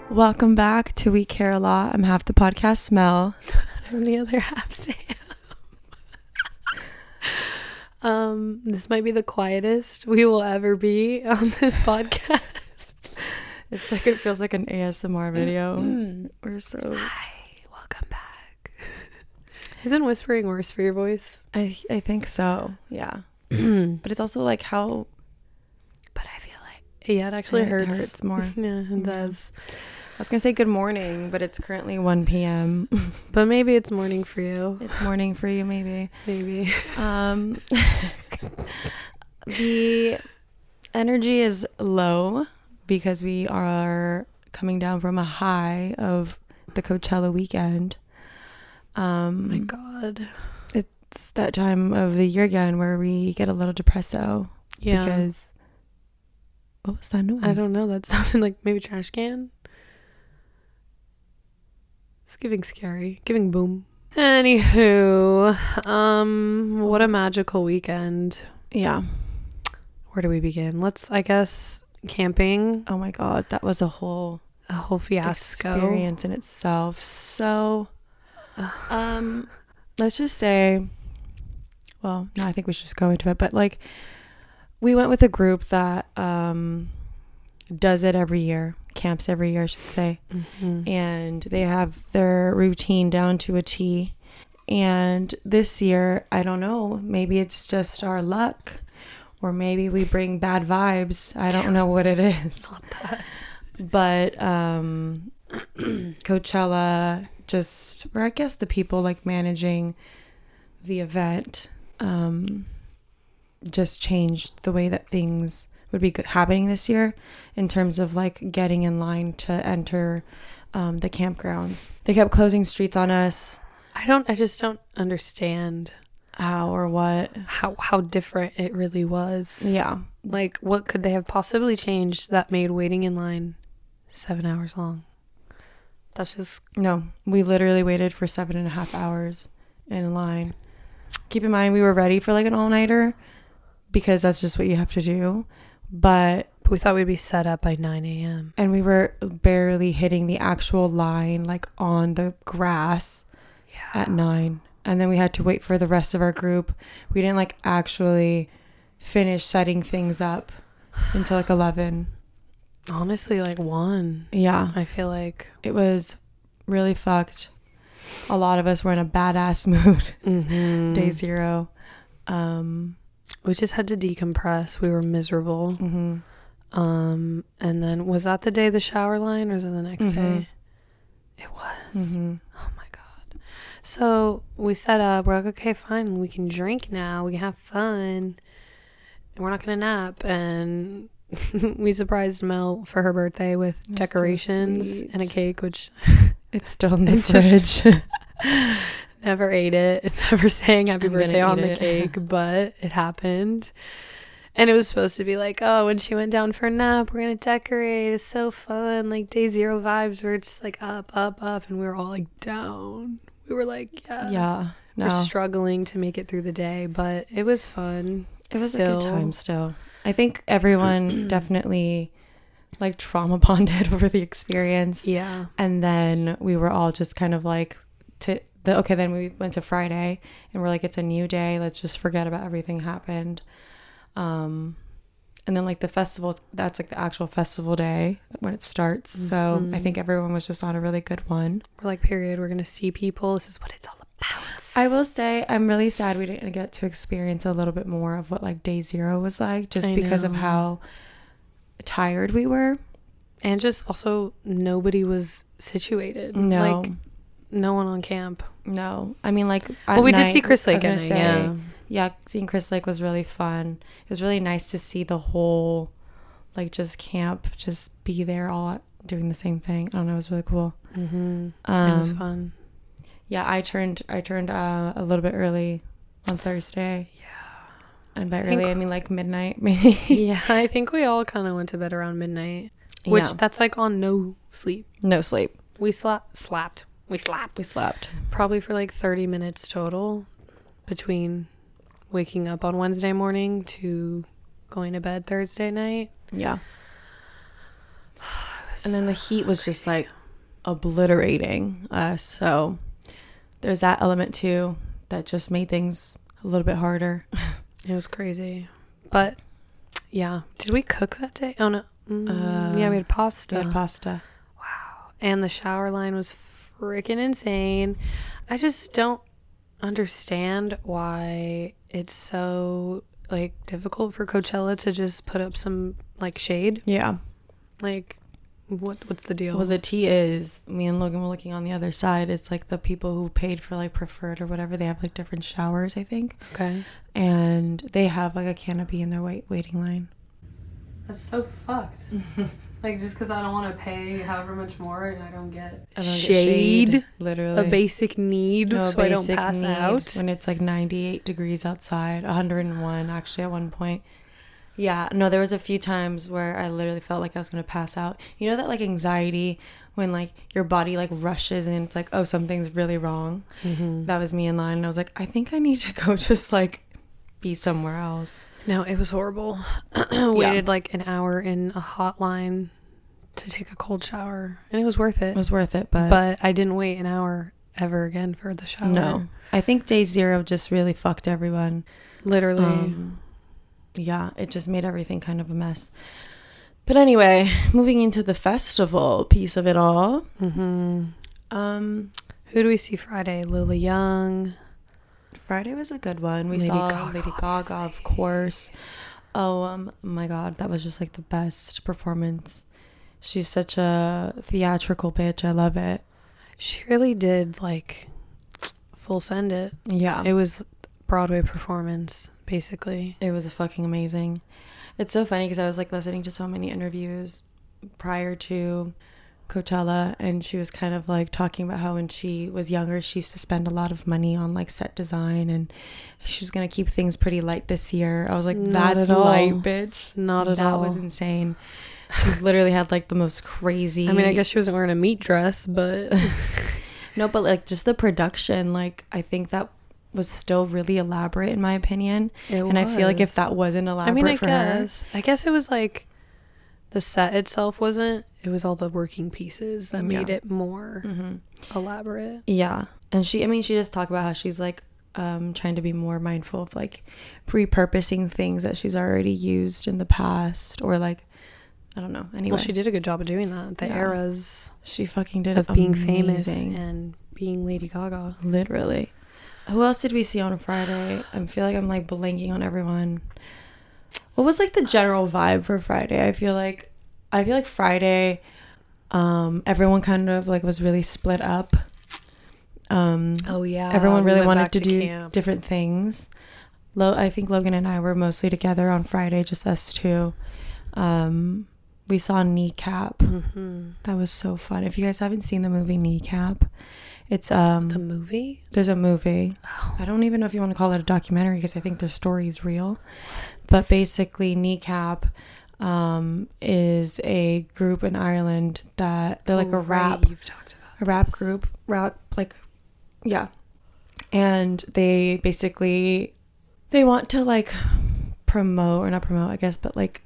Welcome back to We Care a Lot. I'm half the podcast, Mel. I'm the other half, Sam. This might be the quietest we will ever be on this podcast. It's like it feels like an ASMR video. We're so... Hi, welcome back. Isn't whispering worse for your voice? I think so, yeah. But it's also like how... But I feel like... Yeah, it actually hurts. It hurts more. Yeah, it does. I was going to say good morning, but it's currently 1 p.m. But maybe it's morning for you. It's morning for you, maybe. Maybe. The energy is low because we are coming down from a high of the Coachella weekend. My God. It's that time of the year again where we get a little depresso. Yeah. Because... What was that noise? I don't know. That sounded like maybe trash can. It's giving scary. Giving boom. Anywho, what a magical weekend. Yeah. Where do we begin? I guess, camping. Oh my God, that was a whole fiasco. Experience in itself. So, let's just say, well, no, I think we should just go into it. But like, we went with a group that does it every year, camps every year, I should say. Mm-hmm. And they have their routine down to a T. And this year, I don't know, maybe it's just our luck, or maybe we bring bad vibes. I don't know what it is. Not bad. But Coachella, or I guess the people like managing the event, just changed the way that things would be happening this year in terms of like getting in line to enter the campgrounds. They kept closing streets on us. I just don't understand how or what, how different it really was. Yeah. Like, what could they have possibly changed that made waiting in line 7 hours long? That's just... No, we literally waited for 7.5 hours in line. Keep in mind, we were ready for like an all-nighter because that's just what you have to do. But we thought we'd be set up by 9 a.m. And we were barely hitting the actual line, like on the grass at 9. And then we had to wait for the rest of our group. We didn't like actually finish setting things up until like 11. Honestly, like 1. Yeah. I feel like it was really fucked. A lot of us were in a badass mood. Mm-hmm. Day 0. We just had to decompress. We were miserable. Mm-hmm. And then was that the day the shower line, or was it the next day? It was. Mm-hmm. Oh my God. So we set up. We're like, okay, fine. We can drink now. We can have fun. And we're not gonna nap. And we surprised Mel for her birthday with decorations and a cake, which it's still in the fridge. Never ate it. Never sang happy birthday on the cake, but it happened. And it was supposed to be like, oh, when she went down for a nap, we're going to decorate. It's so fun. Like day 0 vibes. We're just like up. And we were all like down. We were like, yeah. No. We're struggling to make it through the day, but it was fun. It was a good time still. I think everyone definitely like trauma bonded over the experience. Yeah. And then we were all just kind of like, then we went to Friday and we're like, it's a new day. Let's just forget about everything happened. And then like the festivals, that's like the actual festival day when it starts. So I think everyone was just on a really good one. We're like, period. We're going to see people. This is what it's all about. I will say I'm really sad we didn't get to experience a little bit more of what like day 0 was like, just because of how tired we were. And just also nobody was situated. No. Like no one on camp. No. I mean like we did see Chris Lake at night. Yeah, seeing Chris Lake was really fun. It was really nice to see the whole like just camp just be there all doing the same thing. I don't know, it was really cool. It was fun. Yeah, I turned a little bit early on Thursday. Yeah. And by early I mean like midnight maybe. Yeah, I think we all kind of went to bed around midnight. Which that's like on no sleep. No sleep. We slept. Probably for like 30 minutes total between waking up on Wednesday morning to going to bed Thursday night. Yeah. And then the heat was just like obliterating us. So there's that element too that just made things a little bit harder. It was crazy. But yeah. Did we cook that day? Oh no. Yeah, we had pasta. We had pasta. Wow. And the shower line was freaking insane. I just don't understand why it's so like difficult for Coachella to just put up some like shade. Yeah. Like what's the deal? Well, the tea is, me and Logan were looking on the other side. It's like the people who paid for like preferred or whatever, they have like different showers, I think. Okay. And they have like a canopy in their waiting line. That's so fucked. Like, just because I don't want to pay however much more, I don't get shade. Literally. A basic need, so I don't pass out. When it's like 98 degrees outside, 101 actually at one point. Yeah, no, there was a few times where I literally felt like I was going to pass out. You know that like anxiety when like your body like rushes and it's like, oh, something's really wrong. Mm-hmm. That was me in line. And I was like, I think I need to go just like be somewhere else. No, it was horrible. Waited like an hour in a hot line to take a cold shower, and it was worth it. It was worth it, but I didn't wait an hour ever again for the shower. No, I think day 0 just really fucked everyone. Literally. Yeah, it just made everything kind of a mess. But anyway, moving into the festival piece of it all. Mm-hmm. Who do we see Friday? Lola Young. Friday was a good one. We saw Lady Gaga, of course. Oh my God, that was just like the best performance. She's such a theatrical bitch. I love it. She really did like full send it. Yeah. It was Broadway performance, basically. It was fucking amazing. It's so funny because I was like listening to so many interviews prior to Coachella, and she was kind of like talking about how when she was younger she used to spend a lot of money on like set design, and she was gonna keep things pretty light this year. I was like, that's light, bitch. Not at all. That was insane. She literally had like the most crazy, I mean, I guess she wasn't wearing a meat dress, but no, but like just the production, like I think that was still really elaborate in my opinion. I feel like if that wasn't elaborate I guess it was like the set itself wasn't. It was all the working pieces that made it more elaborate. Yeah. And she just talked about how she's like trying to be more mindful of like repurposing things that she's already used in the past, or like, I don't know. Anyway. Well, she did a good job of doing that. The eras. She fucking did of being famous and being Lady Gaga. Literally. Who else did we see on Friday? I feel like I'm like blanking on everyone. What was like the general vibe for Friday? I feel like Friday, everyone kind of like was really split up. Everyone really wanted to do camp. Different things. I think Logan and I were mostly together on Friday, just us two. We saw Kneecap. Mm-hmm. That was so fun. If you guys haven't seen the movie Kneecap, it's the movie. There's a movie. Oh. I don't even know if you want to call it a documentary because I think their story is real. But basically, Kneecap is a group in Ireland that they're like a rap. You've talked about a rap group. And they basically want to like promote, or not promote, I guess, but like,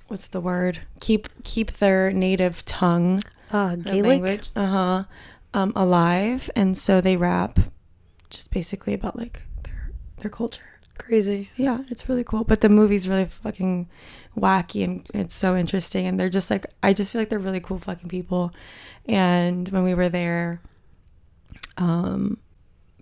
what's the word? Keep their native tongue, Gaelic language, alive, and so they rap, just basically about like their culture. Crazy. Yeah, it's really cool. But the movie's really fucking wacky, and it's so interesting. And they're just like, I just feel like they're really cool fucking people. And when we were there,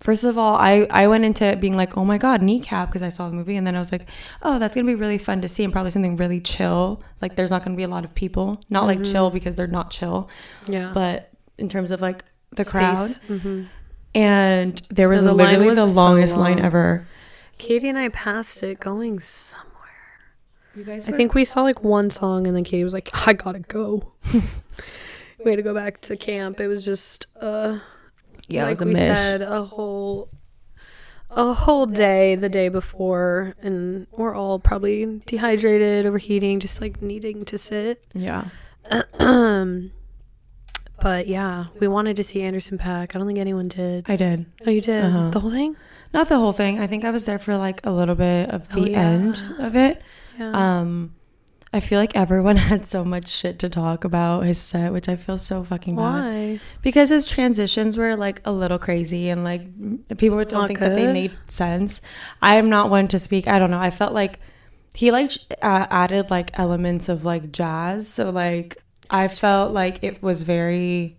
first of all, I went into it being like, oh my God, Kneecap, because I saw the movie. And then I was like, oh, that's going to be really fun to see, and probably something really chill. Like, there's not going to be a lot of people. Not like chill because they're not chill. Yeah. But in terms of like the crowd. Mm-hmm. And there was literally the longest line ever. Katie and I passed it going somewhere. You guys I think we saw like one song, and then Katie was like, I gotta go. We had to go back to camp. It was just yeah, like it was a we mish. said, a whole day the day before, and we're all probably dehydrated, overheating, just like needing to sit. Yeah. But yeah, we wanted to see Anderson .Paak. I don't think anyone did. I did. Oh, you did? Uh-huh. The whole thing? Not the whole thing. I think I was there for like a little bit of the end of it. Yeah. I feel like everyone had so much shit to talk about his set, which I feel so fucking bad. Why? Because his transitions were like a little crazy and like people don't think that they made sense. I am not one to speak. I don't know. I felt like he like added like elements of like jazz. So like I felt like it was very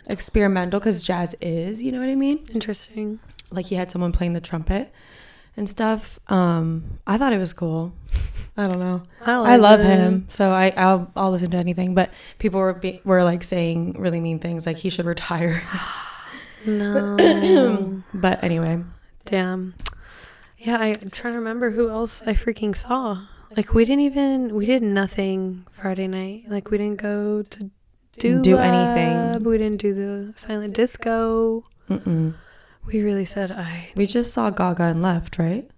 experimental because jazz is, you know what I mean? Interesting. Like he had someone playing the trumpet and stuff. I thought it was cool. I don't know. I love him, so I'll listen to anything. But people were like saying really mean things, like he should retire. No. But anyway, damn. Yeah, I'm trying to remember who else I freaking saw. Like we did nothing Friday night. Like we didn't go to do anything. We didn't do the silent disco. We really said we just saw Gaga and left, right?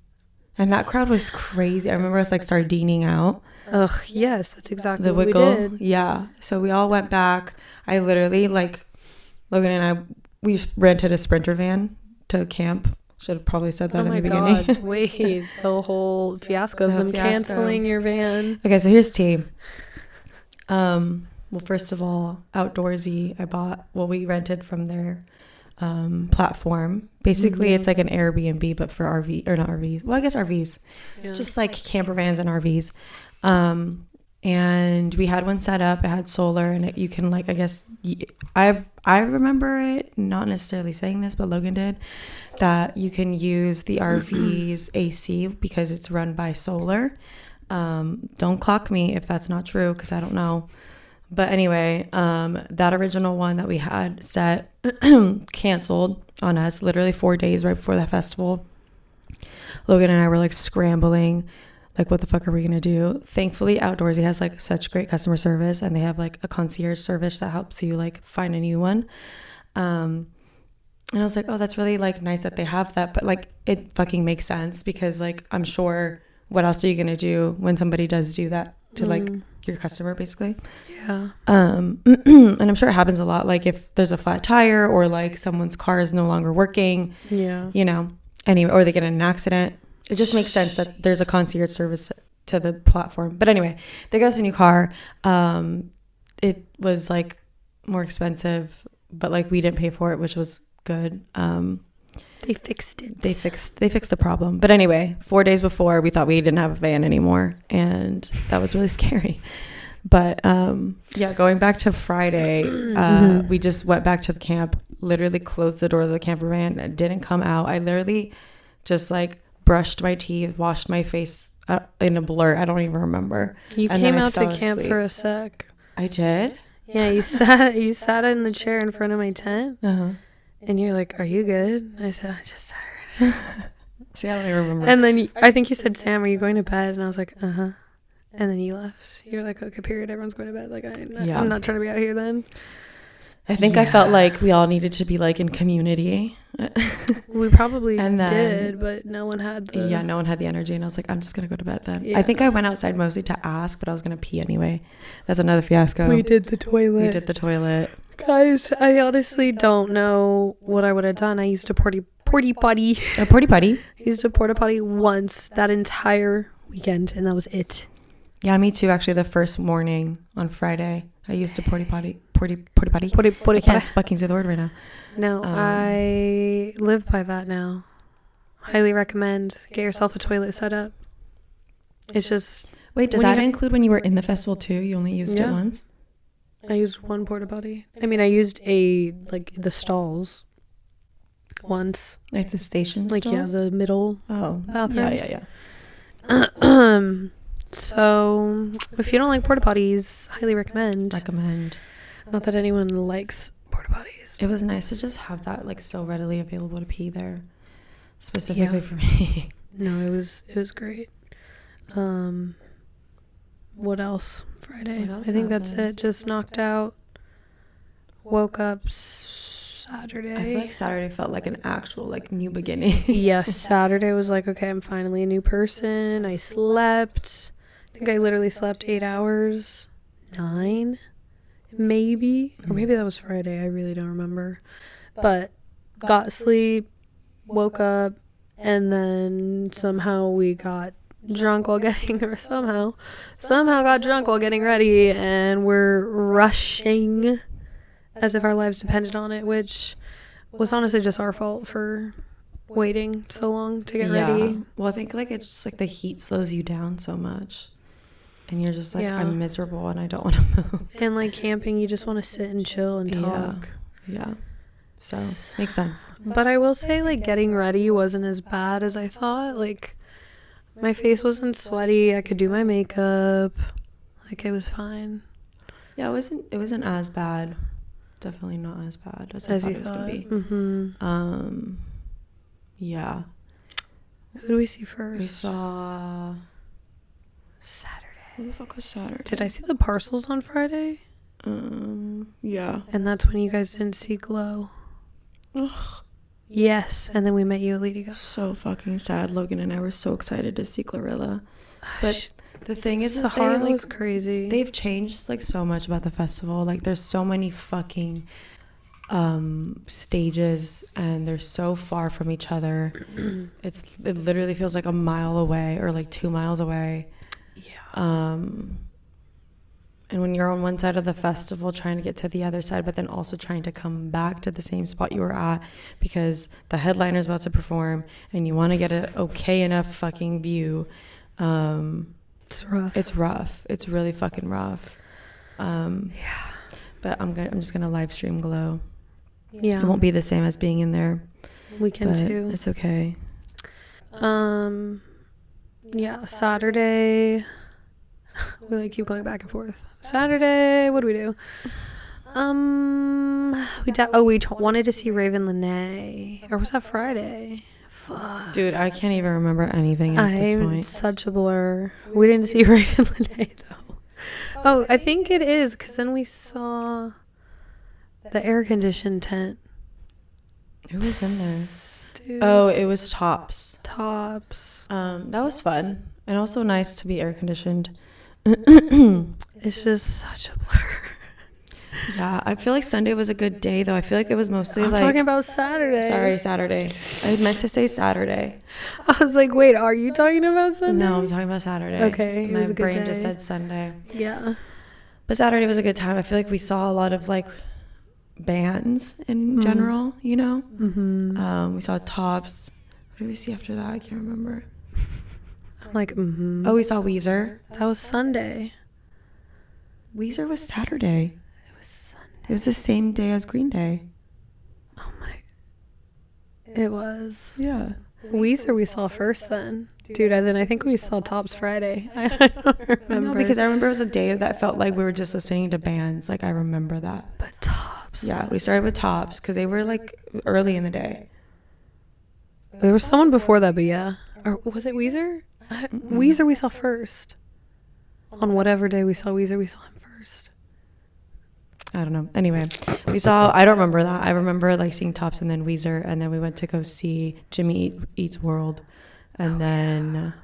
And that crowd was crazy. I remember us like sardining out. Ugh, yes, that's exactly what we did. Yeah. So we all went back. I literally like Logan and we rented a Sprinter van to camp. Should have probably said that in the beginning. God. Wait, the whole fiasco of them canceling your van. Okay, so here's tea. Well, first of all, Outdoorsy, we rented from their platform. Basically, it's like an Airbnb, but for RV, or not RVs. Well, I guess RVs. Yeah. Just like camper vans and RVs. And we had one set up. It had solar, and you can like, I guess, I remember it, not necessarily saying this, but Logan did, that you can use the RV's AC because it's run by solar. Don't clock me if that's not true, because I don't know. But anyway, that original one that we had set canceled on us literally 4 days right before that festival. Logan and I were like scrambling, like what the fuck are we gonna do? Thankfully, Outdoorsy has like such great customer service, and they have like a concierge service that helps you like find a new one. And I was like, oh, that's really like nice that they have that, but like it fucking makes sense, because like I'm sure, what else are you gonna do when somebody does do that to like your customer, basically? Yeah. And I'm sure it happens a lot, like if there's a flat tire or like someone's car is no longer working, you know, anyway, or they get in an accident. It just makes sense that there's a concierge service to the platform. But anyway, they got us a new car. It was like more expensive, but like we didn't pay for it, which was good. They fixed it. They fixed the problem. But anyway, 4 days before, we thought we didn't have a van anymore, and that was really scary. But yeah, going back to Friday, we just went back to the camp, literally closed the door of the camper van, and didn't come out. I literally just like brushed my teeth, washed my face in a blur. I don't even remember. You came out to camp for a sec. I did? Yeah, you sat in the chair in front of my tent. And you're like, are you good? I said, I'm just tired. See, I don't even remember. And then I think you said, Sam, are you going to bed? And I was like, uh-huh. And then you left. You were like, okay, period. Everyone's going to bed. Like, I'm not trying to be out here then. I think I felt like we all needed to be like in community. We probably did, but no one had the energy, and I was like, I'm just gonna go to bed then. I think I went outside mostly to ask, but I was gonna pee anyway. That's another fiasco. We did the toilet. Guys, I honestly don't know what I would have done. I used a porta potty. A porta potty? I used a porta potty once that entire weekend, and that was it. Yeah, me too. Actually, the first morning on Friday, I used a porta potty. I can't fucking say the word right now. No, I live by that now. Highly recommend. Get yourself a toilet set up. It's just... Wait, does that include when you were in the festival too? You only used it once? I used one porta potty. I mean, I used the stalls once. Like the station stalls? Like, yeah, the middle bathrooms. Yeah. So, if you don't like porta potties, highly recommend. Not that anyone likes porta potties. It was nice to just have that like so readily available to pee there, specifically for me. No, it was great. What else? Friday. I think that's it. Just knocked out. Woke up Saturday. I feel like Saturday felt like an actual like new beginning. Yes, Saturday was like, okay, I'm finally a new person. I slept. I think I literally slept 8 hours. 9 maybe, or maybe that was Friday, I really don't remember, but got sleep, woke up, and then somehow we got drunk while getting, or somehow got drunk while getting ready, and we're rushing as if our lives depended on it, which was honestly just our fault for waiting so long to get ready. Well, I think like it's just like the heat slows you down so much, and you're just like, I'm miserable and I don't want to move. And like camping, you just want to sit and chill and talk. Yeah. So makes sense. But I will say, like, getting ready wasn't as bad as I thought. Like, my face wasn't sweaty. I could do my makeup. Like, it was fine. Yeah, it wasn't as bad. Definitely not as bad as I thought it was gonna be. Mm-hmm. Yeah. Who do we see first? We saw Saturday. Who the fuck was Saturday? Did I see the parcels on Friday? Yeah. And that's when you guys didn't see Glow. Ugh. Yes, and then we met you at Lady Gaga. So fucking sad. Logan and I were so excited to see Glorilla. But the thing is, Sahara was crazy. They've changed like so much about the festival. Like there's so many fucking stages, and they're so far from each other. It literally feels like a mile away or like 2 miles away. Yeah. And when you're on one side of the festival trying to get to the other side, but then also trying to come back to the same spot you were at because the headliner's about to perform and you want to get an okay enough fucking view. It's rough. It's rough. It's really fucking rough. Yeah. But I'm just gonna live stream Glow. Yeah. It won't be the same as being in there. We can too. It's okay. Yeah, Saturday. We like keep going back and forth. Saturday, what do we do? We wanted to see Raven Lene, or was that Friday? Fuck. Dude, I can't even remember anything at this point. I'm such a blur. We didn't see Raven Lene though. Oh, I think it is, because then we saw the air-conditioned tent. Who was in there? Dude. Oh, it was Tops. That was fun, and also nice to be air-conditioned. It's just such a blur. Yeah, I feel like Sunday was a good day, though. I feel like it was mostly I'm talking about Saturday. Sorry, Saturday. I meant to say Saturday. I was like, wait, are you talking about Sunday? No, I'm talking about Saturday. Okay, it was a good brain day. just said Sunday. Yeah. But Saturday was a good time. I feel like we saw a lot of, like, bands in general, you know? Mm-hmm. We saw Tops. What did we see after that? I can't remember. I'm like, Oh, we saw Weezer. That was Sunday. Weezer was Saturday. It was Sunday. It was the same day as Green Day. Oh my. It was. Yeah. Weezer we saw first then. Dude, and then I think we saw Tops Friday. I don't remember. No, because I remember it was a day that felt like we were just listening to bands. Like, I remember that. But Tops. Yeah, we started with Tops because they were, like, early in the day. There was someone before that, but yeah. Or was it Weezer? Weezer we saw first. On whatever day we saw Weezer, we saw him first. I don't know. Anyway, I don't remember that. I remember, like, seeing Tops and then Weezer, and then we went to go see Jimmy Eats World. And then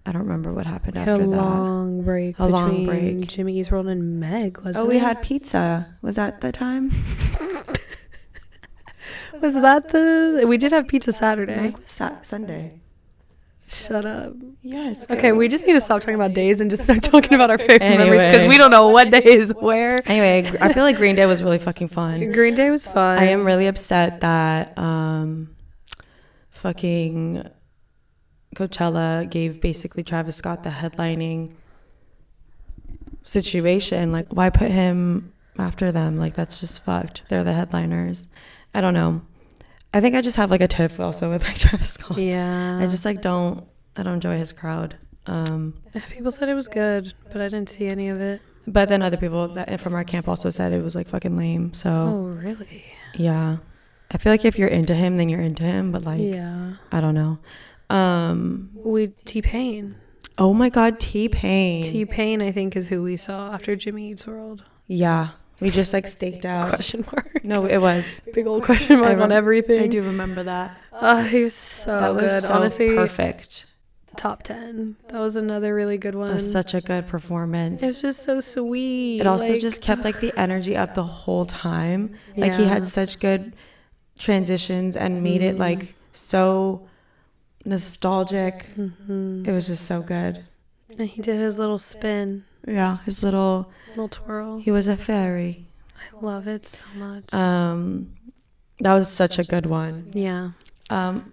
I don't remember what happened after that. A long break between Jimmy Eats World and Meg, wasn't it? Oh, we had pizza. Was that the time? Was that we did have pizza Saturday. Meg was Sunday. Shut up. Yes. Okay, we just need to stop talking about days and just start talking about our favorite memories, because we don't know what day is where. Anyway, I feel like Green Day was really fucking fun. Green Day was fun. I am really upset that fucking Coachella gave basically Travis Scott the headlining situation. Like, why put him after them? Like, that's just fucked. They're the headliners. I don't know. I think I just have like a tiff also with like Travis Scott. Yeah. I just like I don't enjoy his crowd. People said it was good, but I didn't see any of it. But then other people that from our camp also said it was like fucking lame. So. Oh really? Yeah. I feel like if you're into him, then you're into him. But like, yeah. I don't know. T-Pain. Oh my God, T-Pain. T-Pain, I think, is who we saw after Jimmy Eats World. Yeah. We just like staked out. Question mark. No, it was. Big old question mark on everything. I do remember that. He was so that was good. So honestly, perfect. Top 10. That was another really good one. It was such a good performance. It was just so sweet. It also just kept like the energy up the whole time. Like he had such good transitions and made it like so nostalgic. It was just so good. And he did his little spin. Yeah, his little twirl. He was a fairy. I love it so much. That was such a good one. Yeah.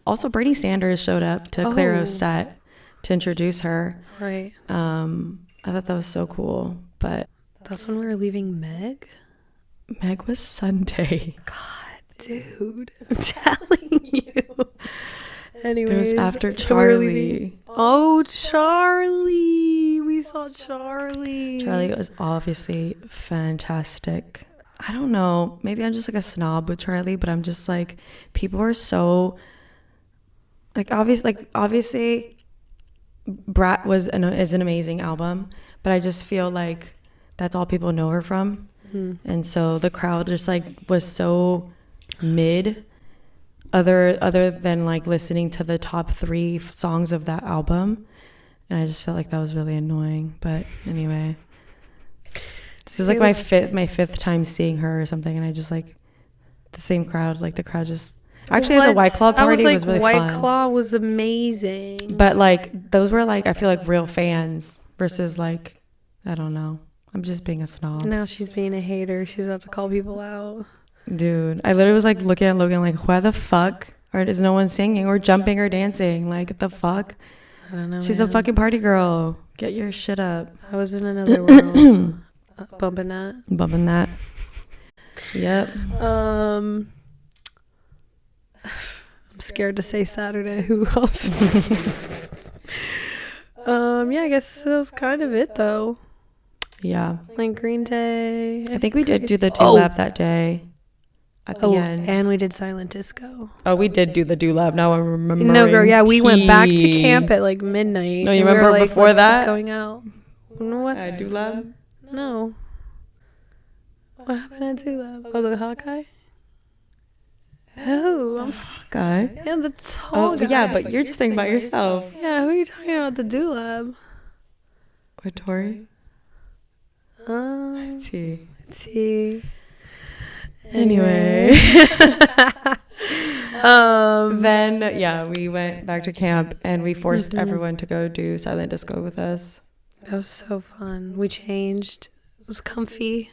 Also, Bernie Sanders showed up to Clairo's set to introduce her. Right. I thought that was so cool. But that's when we were leaving Meg? Meg was Sunday. God, dude. I'm telling you. Anyways. It was after Charlie. Oh, Charlie. We saw Charlie. Charlie was obviously fantastic. I don't know. Maybe I'm just like a snob with Charlie, but I'm just like, people are so obviously Brat is an amazing album, but I just feel like that's all people know her from. And so the crowd just like was so mid, other than like listening to the top 3 songs of that album, and I just felt like that was really annoying. But anyway, this is like my fifth time seeing her or something, and I just like the same crowd, like the crowd just actually at the White Claw party was really fun. White Claw was amazing, but like those were like, I feel like real fans versus like, I don't know, I'm just being a snob. Now she's being a hater. She's about to call people out. Dude, I literally was like looking at Logan like, why the fuck is no one singing or jumping or dancing? Like, what the fuck? I don't know. She's a fucking party girl. Get your shit up. I was in another world. Bumping that. Yep. I'm scared to say Saturday. Who else? Yeah, I guess that was kind of it though. Yeah. Like Green Day. I think we did do the do-lab that day. At the end. And we did silent disco. Oh, we did do the do-lab. Now I'm remembering. No, girl, yeah, we went back to camp at like midnight. No, you remember like, before that? Going out. What? Do-lab? No. What happened at do-lab? Oh, the Hawkeye? Oh, I'm Hawkeye? Yeah, the tall guy. Yeah, but you're just thinking about yourself. Yeah, who are you talking about the do-lab? With Tori? T. Anyway. Then yeah, we went back to camp and we forced everyone to go do silent disco with us. That was so fun. We changed. It was comfy.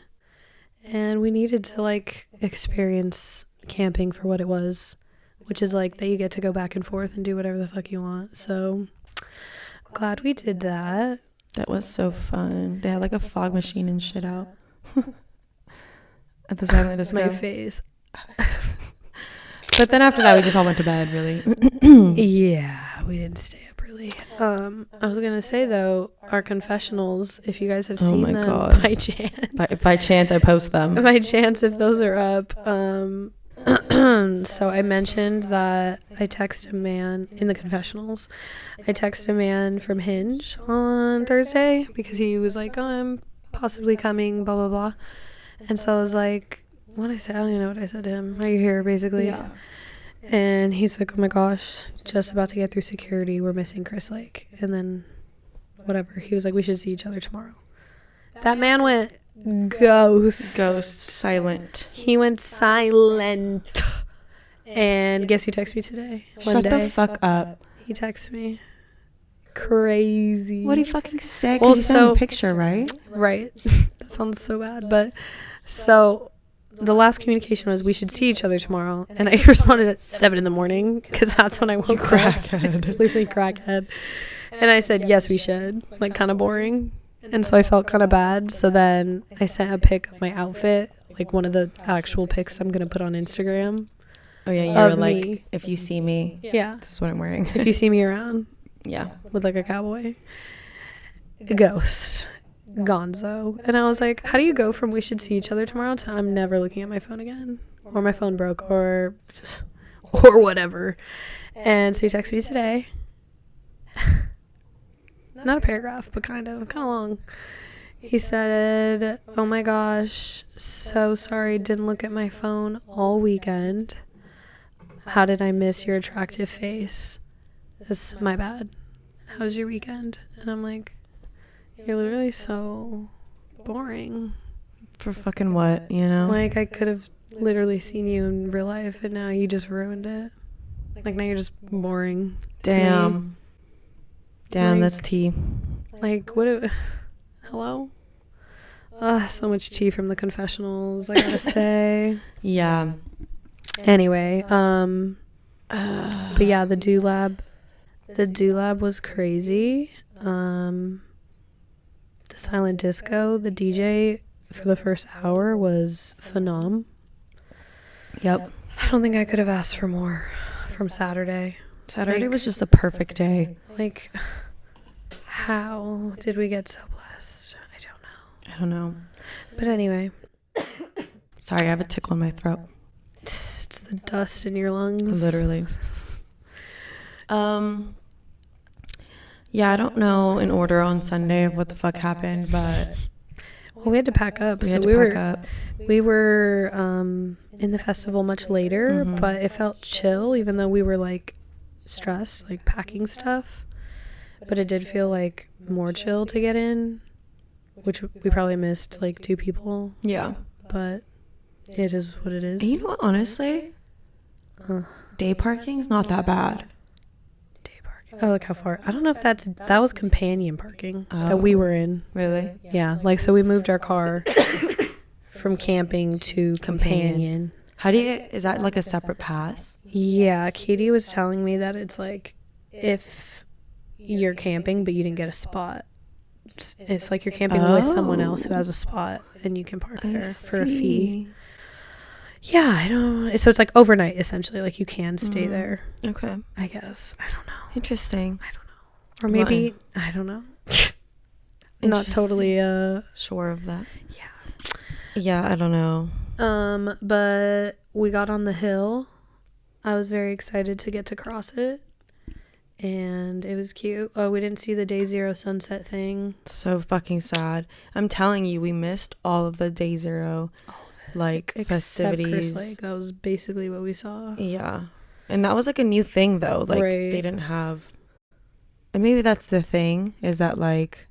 And we needed to like experience camping for what it was, which is like that you get to go back and forth and do whatever the fuck you want. So I'm glad we did that. That was so fun. They had like a fog machine and shit out. At the silent disco. My face. But then after that, we just all went to bed, really. Yeah, we didn't stay up really. I was going to say, though, our confessionals, if you guys have seen them God. by chance. By chance, I post them. By chance, if those are up. So I mentioned that I text a man in the confessionals. I text a man from Hinge on Thursday because he was like, oh, I'm possibly coming, blah, blah, blah. And so I was like, what I said, I don't even know what I said to him. Are you here, basically? Yeah. And he's like, oh my gosh, just about to get through security. We're missing Chris Lake. And then whatever. He was like, we should see each other tomorrow. That man went ghost. Silent. He went silent. And guess who texted me today? Shut the fuck up. He texted me. Crazy. What did he fucking say? Well, you sent a picture, right? Right. That sounds so bad. But so the last communication was we should see each other tomorrow. And I responded at 7 a.m. because that's when I woke up. Crackhead. Literally crackhead. And I said, yes, we should. Like, kind of boring. And so I felt kind of bad. So then I sent a pic of my outfit, like one of the actual pics I'm going to put on Instagram. Oh, yeah. You were like, me. If you see me, yeah, this is what I'm wearing. If you see me around. Yeah. With like a cowboy. Ghost. Gonzo. And I was like, how do you go from we should see each other tomorrow to I'm never looking at my phone again? Or my phone broke or whatever. And so he texted me today. Not a paragraph, but kind of long. He said, oh my gosh, so sorry, didn't look at my phone all weekend. How did I miss your attractive face? That's my bad. How was your weekend? And I'm like, you're literally so boring. For fucking what, you know? Like, I could have literally seen you in real life, and now you just ruined it. Like now you're just boring. Damn, Like, that's tea. Like hello? So much tea from the confessionals, I gotta say. Yeah. Anyway, but yeah, the do lab was crazy. The silent disco, the DJ for the first hour was phenom. Yep. I don't think I could have asked for more from Saturday. Saturday was just a perfect day. Like, how did we get so blessed? I don't know. But anyway. Sorry, I have a tickle in my throat. It's the dust in your lungs. Literally. Yeah, I don't know in order on Sunday of what the fuck happened, but well, we had to pack up. We were in the festival much later, but it felt chill, even though we were like stressed, like packing stuff. But it did feel like more chill to get in, which we probably missed like 2 people. Yeah. But it is what it is. And you know what, honestly? Day parking's not that bad. Oh, look how far. I don't know if that was companion parking that we were in. Really? Yeah, like so we moved our car from camping to companion. How do you, is that like a separate pass? Yeah, Katie was telling me that it's like if you're camping but you didn't get a spot. It's like you're camping with someone else who has a spot and you can park there for a fee. Yeah, I don't. So it's like overnight, essentially. Like you can stay there. Okay. I guess. I don't know. Interesting. I don't know. Or maybe, I don't know. Not totally sure of that. Yeah. Yeah, I don't know. But we got on the hill. I was very excited to get to cross it. And it was cute. Oh, we didn't see the day 0 sunset thing. So fucking sad. I'm telling you, we missed all of the day 0 like festivities. Chris Lake. That was basically what we saw. Yeah. And that was like a new thing though. Like they didn't have, and maybe that's the thing, is that like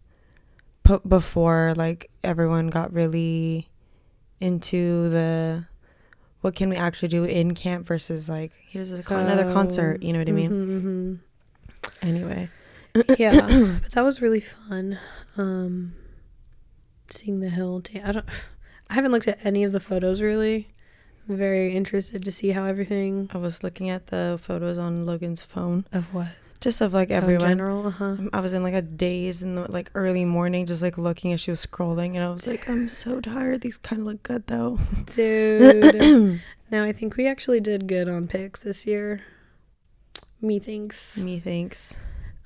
before like everyone got really into the what can we actually do in camp versus like here's another concert, you know what I mean? Anyway. Yeah, but that was really fun. Seeing the hill. I haven't looked at any of the photos really. I'm very interested to see how everything. I was looking at the photos on Logan's phone. Of what? Just of like everyone. In general, I was in like a daze in the like early morning, just like looking as she was scrolling, and I was like, I'm so tired. These kind of look good though. Dude. No, I think we actually did good on pics this year. Methinks.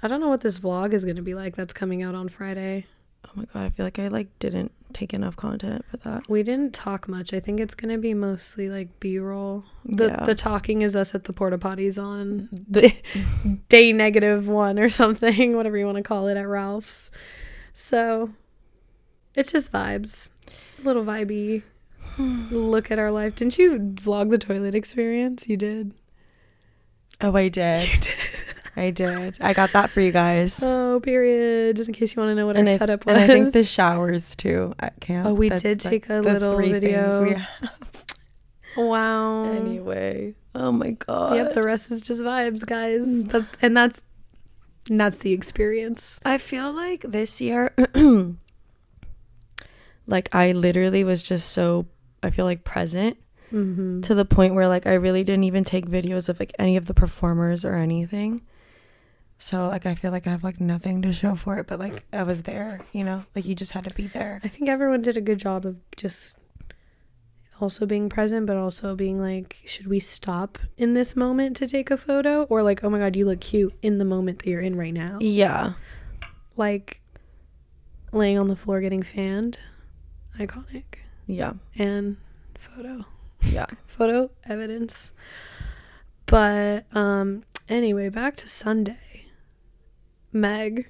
I don't know what this vlog is going to be like that's coming out on Friday. Oh my god, I feel like I like didn't take enough content for that. We didn't talk much. I think it's going to be mostly like B-roll. The talking is us at the porta potties on day -1 or something, whatever you want to call it, at Ralph's. So it's just vibes. A little vibey. Look at our life. Didn't you vlog the toilet experience? You did. Oh, I did. You did. I did. I got that for you guys. Oh, period. Just in case you want to know what our setup was. And I think the showers too at camp. Oh, we did take a little video. Wow. Anyway. Oh my god. Yep, the rest is just vibes, guys. That's the experience. I feel like this year like I literally was just so, I feel like present. To the point where like I really didn't even take videos of like any of the performers or anything. So like I feel like I have like nothing to show for it, but like I was there, you know, like you just had to be there. I think everyone did a good job of just also being present, but also being like, should we stop in this moment to take a photo? Or like, oh my god, you look cute in the moment that you're in right now. Yeah. Like laying on the floor getting fanned. Iconic. Yeah. And photo. Yeah. Photo evidence. But anyway, back to Sunday. Meg.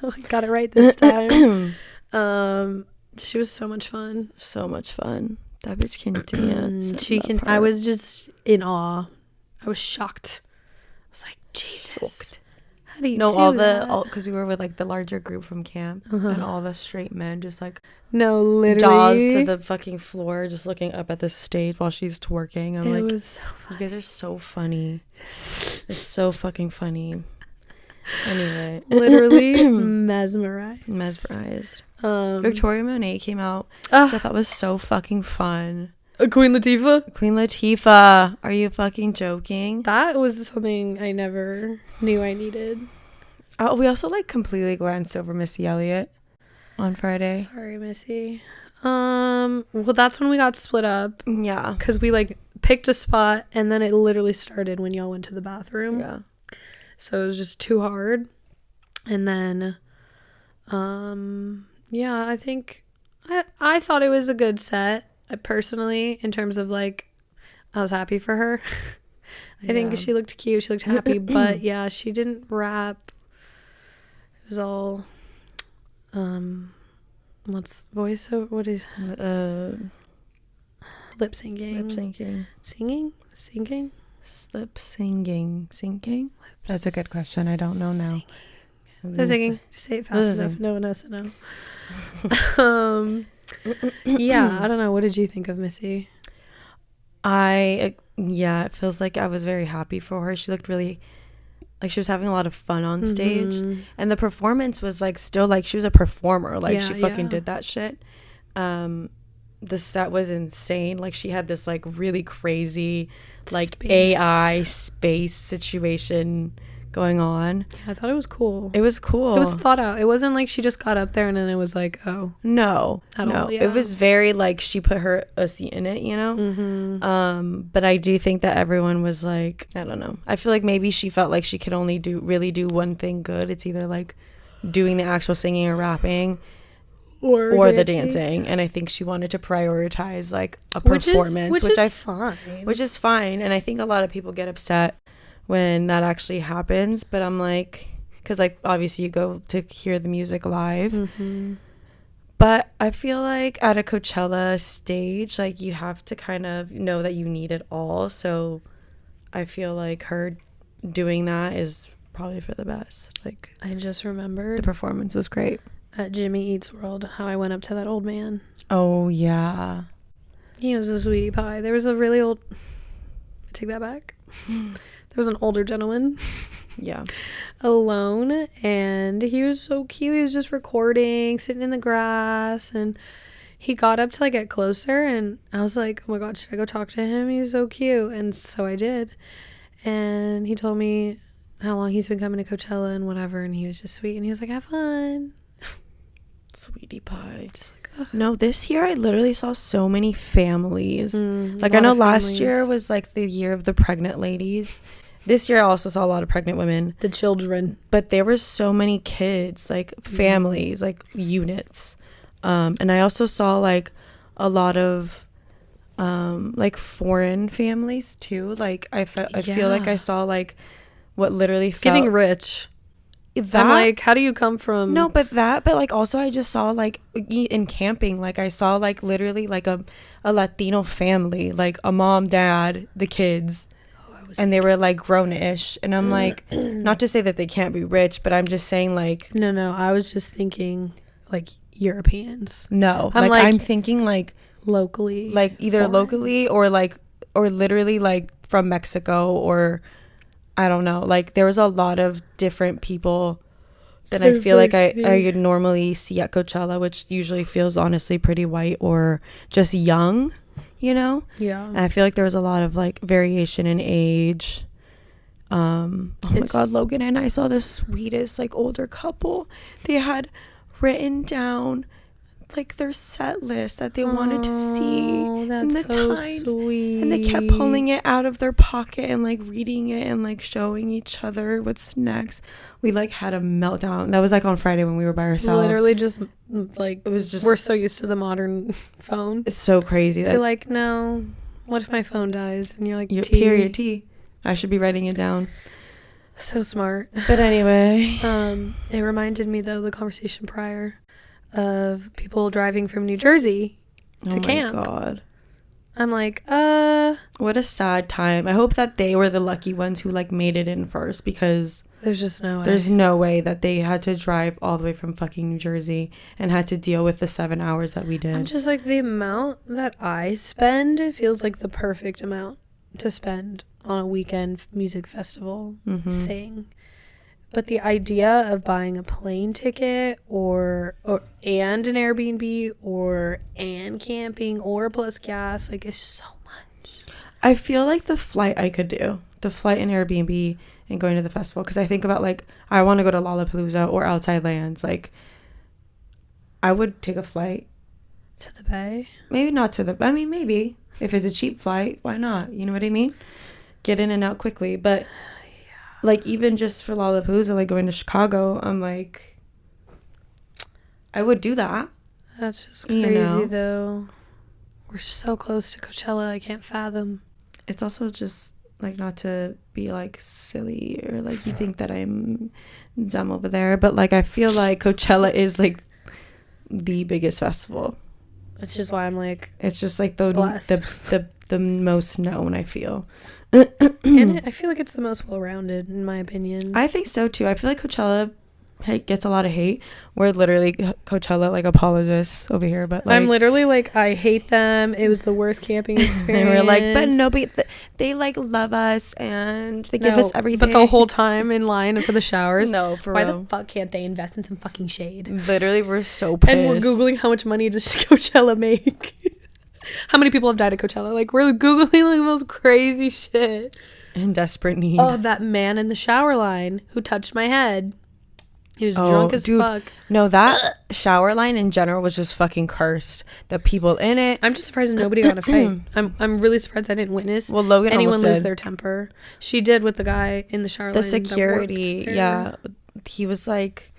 I got it right this time. She was so much fun. So much fun. That bitch can dance. I was just in awe. I was shocked. I was like, Jesus. Shocked. How How do you do that? Because we were with like the larger group from camp, and all the straight men just like no, literally jaws to the fucking floor, just looking up at the stage while she's twerking. I'm it like, was so funny. you guys are so funny. It's so fucking funny. Anyway, literally mesmerized. Victoria Monet came out, which I thought was so fucking fun. Queen Latifah. Queen Latifah, are you fucking joking? That was something I never knew I needed. We also like completely glanced over Missy Elliott on Friday. Sorry, Missy. Well, that's when we got split up. Yeah, because we like picked a spot and then it literally started when y'all went to the bathroom. Yeah, so it was just too hard. And then yeah, I think I thought it was a good set. Personally, in terms of like, I was happy for her. I think she looked cute, she looked happy, but yeah, she didn't rap. It was all what's voiceover, what is lip syncing, singing lip singing. That's a good question. I don't know now. Lip syncing. Just say it fast enough, no one else to know. Yeah, I don't know, what did you think of Missy? It feels like I was very happy for her. She looked really like she was having a lot of fun on stage, and the performance was like still like she was a performer, like she fucking did that shit. The set was insane. Like she had this like really crazy like AI space situation going on. I thought it was cool. It was cool. It was thought out. It wasn't like she just got up there and then it was like, oh. No. It was very like she put her a seat in it, you know? But I do think that everyone was like, I don't know. I feel like maybe she felt like she could only do one thing good. It's either like doing the actual singing or rapping or the dancing. And I think she wanted to prioritize like a performance, which is fine. And I think a lot of people get upset when that actually happens, but I'm like, because like obviously you go to hear the music live, but I feel like at a Coachella stage, like you have to kind of know that you need it all. So I feel like her doing that is probably for the best. Like I just remembered the performance was great at Jimmy Eats World, how I went up to that old man. Oh yeah, he was a sweetie pie. There was a really old, I take that back. There was an older gentleman alone, and he was so cute. He was just recording, sitting in the grass, and he got up to like get closer, and I was like, oh my god, should I go talk to him? He's so cute. And so I did, and he told me how long he's been coming to Coachella and whatever, and he was just sweet, and he was like, have fun. Sweetie pie. Just like, no, this year I literally saw so many families. Like I know last year was like the year of the pregnant ladies. This year I also saw a lot of pregnant women, the children, but there were so many kids, like families, like units. And I also saw like a lot of like foreign families too. Like I feel like I saw like what literally felt giving rich. That, I'm like, how do you come from? No, but like also I just saw like in camping, like I saw like literally like a Latino family, like a mom, dad, the kids, and they were like grown-ish, and I'm like, not to say that they can't be rich, but I'm just saying like no, I was just thinking like Europeans. No, I'm thinking like locally, like either foreign. Locally or literally like from Mexico, or I don't know, like there was a lot of different people that I feel like I would normally see at Coachella, which usually feels honestly pretty white or just young, you know? Yeah. And I feel like there was a lot of like variation in age. Oh my god, Logan and I saw the sweetest like older couple. They had written down like their set list that they wanted to see in the times, sweet. And they kept pulling it out of their pocket and like reading it and like showing each other what's next. We like had a meltdown. That was like on Friday when we were by ourselves. Literally just like, it was just, we're so used to the modern phone. It's so crazy. They're like, no, what if my phone dies? And you're like, period T. I should be writing it down. So smart. But anyway, it reminded me though, the conversation prior of people driving from New Jersey to camp. Oh my god. I'm like, what a sad time. I hope that they were the lucky ones who like made it in first, because There's just no way. There's no way that they had to drive all the way from fucking New Jersey and had to deal with the 7 hours that we did. I'm just like, the amount that I spend feels like the perfect amount to spend on a weekend music festival thing. But the idea of buying a plane ticket or and an Airbnb and camping or plus gas, like, it's so much. I feel like the flight I could do. The flight and Airbnb and going to the festival, because I think about, like, I want to go to Lollapalooza or Outside Lands. Like, I would take a flight to the Bay. Maybe not to the, I mean, maybe if it's a cheap flight, why not? You know what I mean? Get in and out quickly. But like, even just for Lollapalooza, like going to Chicago, I'm like, I would do that. That's just crazy, though. We're so close to Coachella. I can't fathom. It's also just, like, not to be, like, silly or, like, you think that I'm dumb over there. But, like, I feel like Coachella is, like, the biggest festival. It's just why I'm, like, it's just, like, the most known, I feel. And I feel like it's the most well-rounded, in my opinion. I think so, too. I feel like Coachella gets a lot of hate. We're literally Coachella, like, apologists over here, but, like, I'm literally like, I hate them. It was the worst camping experience. And we're like, but no, they like love us and they give us everything. But the whole time in line for the showers, no, for why real. the fuck can't they invest in some fucking shade? Literally, we're so pissed. And we're googling how much money does Coachella make. How many people have died at Coachella? Like, we're googling, like, the most crazy shit. In desperate need. Oh, that man in the shower line who touched my head. He was drunk as fuck. No, that shower line in general was just fucking cursed. The people in it. I'm just surprised nobody got in a fight. I'm really surprised I didn't witness anyone lose their temper. She did with the guy in the shower line. The security, yeah. He was like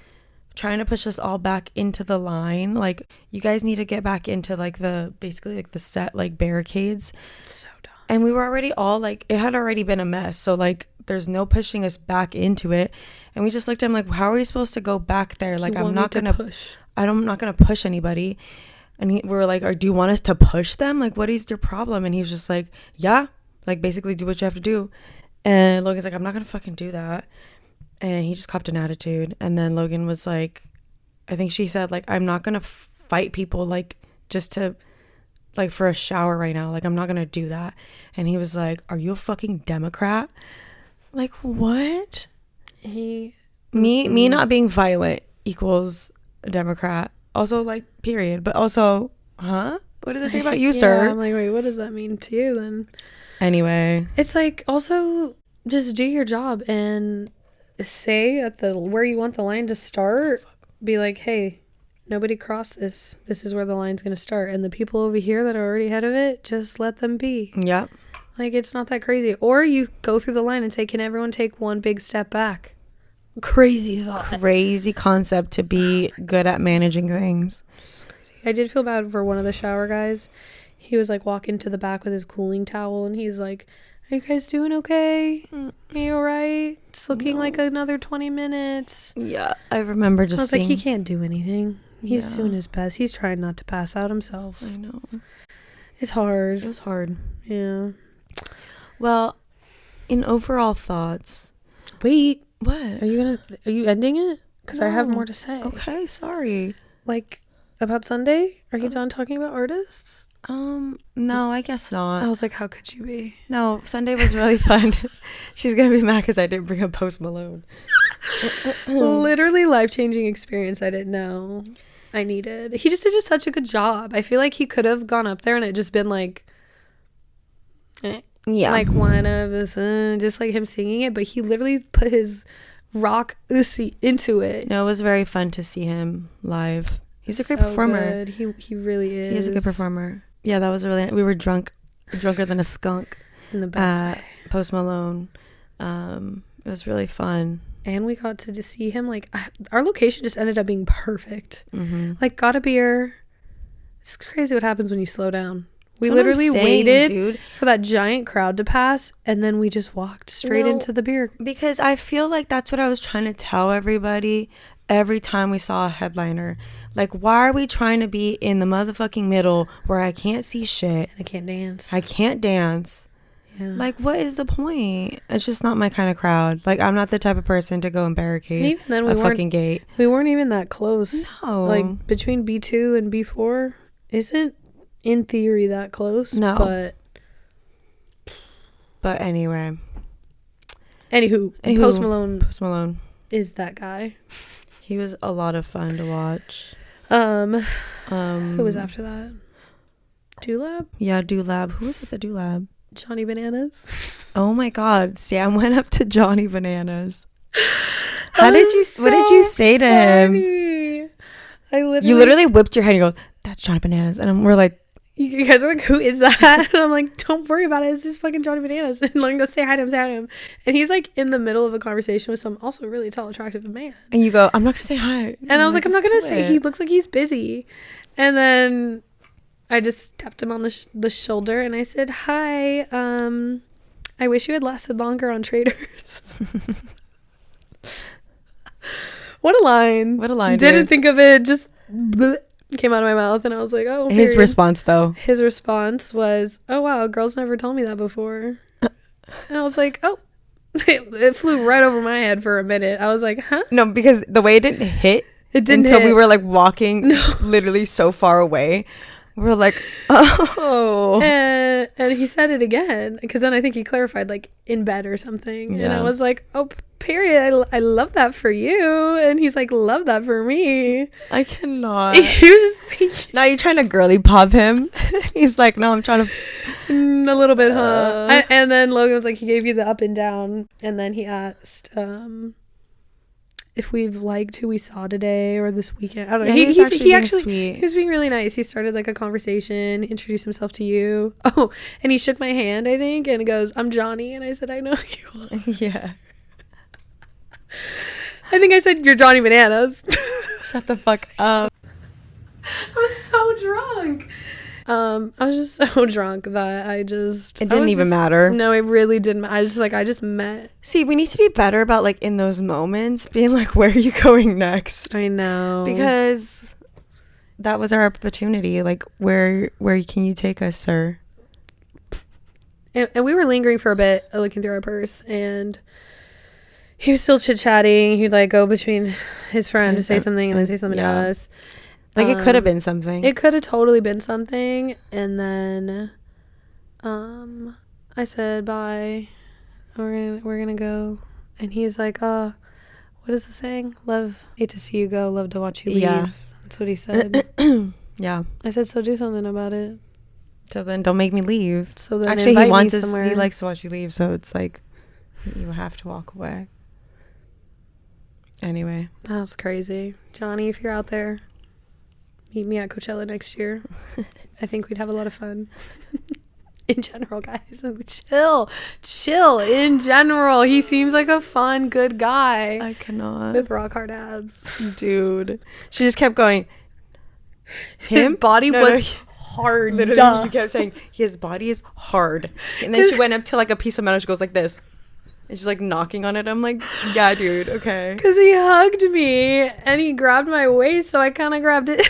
trying to push us all back into the line. Like, you guys need to get back into, like, basically like the set, like, barricades. So dumb. And we were already all like, it had already been a mess. So, like, there's no pushing us back into it. And we just looked at him like, how are we supposed to go back there? Like, I'm not going to push. I'm not going to push anybody. And we were like, do you want us to push them? Like, what is your problem? And he was just like, yeah, like, basically do what you have to do. And Logan's like, I'm not going to fucking do that. And he just copped an attitude. And then Logan was like, I think she said, like, I'm not going to fight people, like, just to, like, for a shower right now. Like, I'm not going to do that. And he was like, are you a fucking Democrat? Like, what? Me not being violent equals a Democrat. Also, like, period. But also, huh? What does it say about you, sir? I'm like, wait, what does that mean to you then? Anyway. It's like, also, just do your job and say at where you want the line to start. Be like, hey, nobody cross this. This is where the line's going to start. And the people over here that are already ahead of it, just let them be. Yep. Like, it's not that crazy. Or you go through the line and say, can everyone take one big step back? Crazy thought. Crazy concept to be good at managing things. It's crazy. I did feel bad for one of the shower guys. He was, like, walking to the back with his cooling towel, and he's like, are you guys doing okay? Are you all right? It's looking like another 20 minutes. Yeah, I remember just I was like, he can't do anything. He's doing his best. He's trying not to pass out himself. I know. It's hard. It was hard. Yeah. Well, in overall thoughts. Wait. What? Are you ending it? Because I have more to say. Okay, sorry. Like, about Sunday? Are you done talking about artists? No, I guess not. I was like, how could you be? No, Sunday was really fun. She's gonna be mad because I didn't bring up Post Malone. Literally life-changing experience I didn't know I needed. He just did such a good job. I feel like he could have gone up there and it just been like, yeah, like one of us, just like him singing it. But he literally put his rock ussy into it. No, it was very fun to see him live. He's a great performer. Good. He really is. He's a good performer. Yeah, that was really. We were drunker than a skunk. In the best way. Post Malone. It was really fun. And we got to just see him. Like, our location just ended up being perfect. Mm-hmm. Like, got a beer. It's crazy what happens when you slow down. We literally waited for that giant crowd to pass, and then we just walked straight into the beer. Because I feel like that's what I was trying to tell everybody every time we saw a headliner. Like, why are we trying to be in the motherfucking middle where I can't see shit? I can't dance. I can't dance. Like, what is the point? It's just not my kind of crowd. Like, I'm not the type of person to go and barricade even then a fucking gate. We weren't even that close. No. Like, between B2 and B4 isn't, in theory, that close. No. But anyway. Anywho, Post Malone is that guy. He was a lot of fun to watch. Who was after that? Dulab? Yeah, Dulab. Who was at the Dulab? Johnny Bananas. Oh my God, Sam went up to Johnny Bananas. What did you say to him? You literally whipped your head and you go, "That's Johnny Bananas," and we're like, you guys are like, "Who is that?" And I'm like, "Don't worry about it. It's just fucking Johnny Bananas." And let me go say hi to him. And he's like in the middle of a conversation with some also really tall, attractive man. And you go, "I'm not gonna say hi." And I was like, "I'm not gonna say." He looks like he's busy. And then I just tapped him on the shoulder and I said, "Hi. I wish you had lasted longer on Traders." What a line. Didn't think of it. Just came out of my mouth and I was like, "Oh." His response was, "Oh wow, girls never told me that before." And I was like, "Oh." It flew right over my head for a minute. I was like, "Huh?" No, because the way it didn't hit, until we were like walking literally so far away. We're like, "Oh." And he said it again because then I think he clarified like in bed or something. Yeah. And I was like, "Oh, period. I love that for you." And he's like, "Love that for me." I cannot. Now you're trying to girly pop him. He's like, "No, I'm trying to." A little bit, huh? And then Logan was like, he gave you the up and down. And then he asked if we've liked who we saw today or this weekend. I don't know. Yeah, he actually sweet. He was being really nice. He started like a conversation, introduced himself to you. Oh, and he shook my hand, I think, and goes, "I'm Johnny." And I said, "I know you." Yeah. I think I said, "You're Johnny Bananas." Shut the fuck up. I was so drunk. I was just so drunk that it didn't even matter. No, it really didn't. I just met. See, we need to be better about like in those moments being like, "Where are you going next?" I know, because that was our opportunity. Like, where can you take us, sir? And we were lingering for a bit, looking through our purse, and he was still chit-chatting. He'd like go between his friend to say something and then say something to us. Like, it could have been something. It could have totally been something. And then I said, "Bye. We're gonna go." And he's like, "What is the saying? Hate to see you go, love to watch you leave." Yeah. That's what he said. Yeah. I said, "So do something about it." So then don't make me leave. So then actually he likes to watch you leave, so it's like you have to walk away. Anyway. That was crazy. Johnny, if you're out there, meet me at Coachella next year. I think we'd have a lot of fun. In general, guys. Chill in general. He seems like a fun, good guy. I cannot. With rock hard abs. Dude. She just kept going. His body was hard. Literally, she kept saying, his body is hard. And then she went up to like a piece of metal. She goes like this. And she's like knocking on it. I'm like, "Yeah, dude, okay." Because he hugged me and he grabbed my waist, so I kind of grabbed it.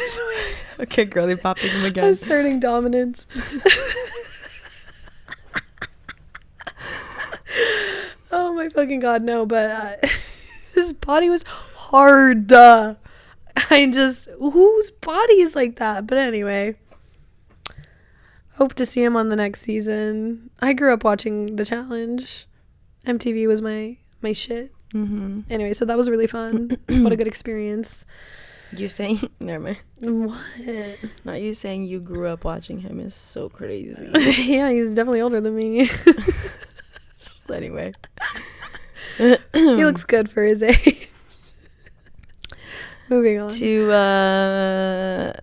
Okay, girly popping him again. Asserting dominance. Oh my fucking God, no. But his body was hard. Whose body is like that? But anyway, hope to see him on the next season. I grew up watching The Challenge. MTV was my shit. Mm-hmm. Anyway, so that was really fun. What a good experience. You saying never mind. What? Not you saying you grew up watching him is so crazy. Yeah, he's definitely older than me. Anyway. He looks good for his age. Moving on to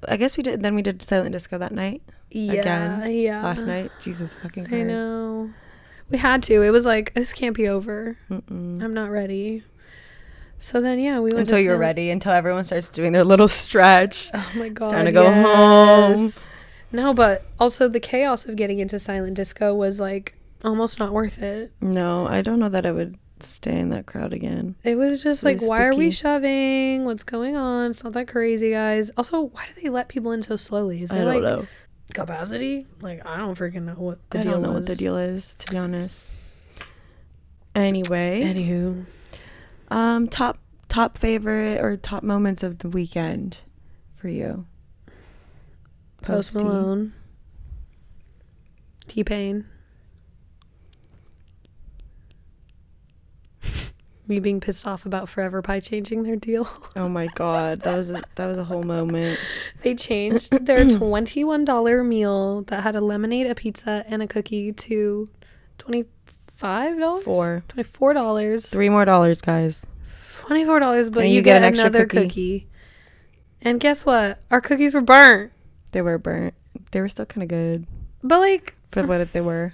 I guess we did silent disco that night. Yeah. Last night. Jesus fucking Christ. I know. We had to. It was like, this can't be over. I'm not ready. So then, yeah, we went until you're ready. Until everyone starts doing their little stretch. Oh my God. It's time to go home. No, but also the chaos of getting into silent disco was like almost not worth it. No, I don't know that I would stay in that crowd again. It was just like, why are we shoving? What's going on? It's not that crazy, guys. Also, why do they let people in so slowly? I don't know. capacity. Like, I don't freaking know what the I deal don't know is. what the deal is, to be honest. Anyway. Anywho. Top favorite or top moments of the weekend for you? Post Malone. T-Pain. Me being pissed off about Forever Pie changing their deal. Oh my god, that was a whole moment. They changed their $21 meal that had a lemonade, a pizza, and a cookie to $25? $24. $3 more, guys. $24, but you get another cookie. And guess what? Our cookies were burnt. They were burnt. They were still kind of good. But like, for what they were.